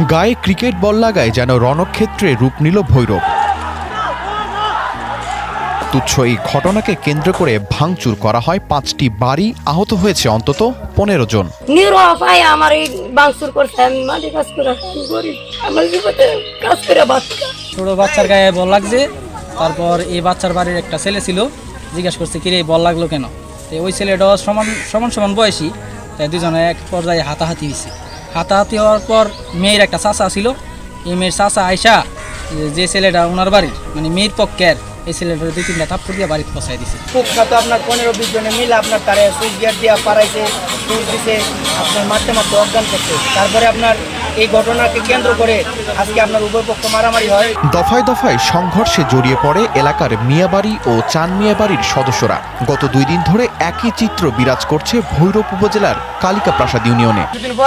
গায়ে cricket ball লাগায় যেন রণক্ষেত্রে রূপ নিল ভৈরব। তুচ্ছ এই ঘটনাকে কেন্দ্র করে ভাঙচুর করা হয় ৫টি বাড়ি, আহত হয়েছে অন্তত ১৫ জন। নিরুপায় আমার এই ভাঙচুর করছে, আমি মাটি কাজ করে কি করি, আমার জীবনে কাজ করে বাচ্চা। ছোট বাচ্চার গায়ে বল লাগছে। তারপর এই বাচ্চার বাড়ির একটা ছেলে ছিল, জিজ্ঞাসা করছে কিরে বল লাগলো কেন। তো ওই ছেলেটাও সমান বয়সী, তাই দুজনে এক পর্যায়ে হাতাহাতি হয়েছে। হাতাহাতি হওয়ার পর মেয়ের একটা চাচা ছিল, এই মেয়ের চাচা আয়সা যে ছেলেটা ওনার বাড়ির মানে মেয়ের পক্ষের, এই ছেলেটার ২-৩টা থাপ্পড় দিয়ে বাড়িতে পৌঁছাই দিছে। কুখ্যাত আপনার ১৫-২০ জনে মিলে আপনার তারে সুইচ গিয়ার দিয়ে পাড়াইছে, সুইচ দিছে, আপনার মারতে অজ্ঞান করছে। তারপরে আপনার এই ঘটনাকে কেন্দ্র করে আজকে আপনার উভয় পক্ষ মারামারি হয়। দফায় দফায় সংঘর্ষে জড়িয়ে পড়ে এলাকার মিয়াবাড়ি ও চান মিয়াবাড়ির সদস্যরা। গত ২ দিন ধরে একই চিত্র বিরাজ করছে ভৈরব উপজেলার কালিকাপ্রাসাদ ইউনিয়নে।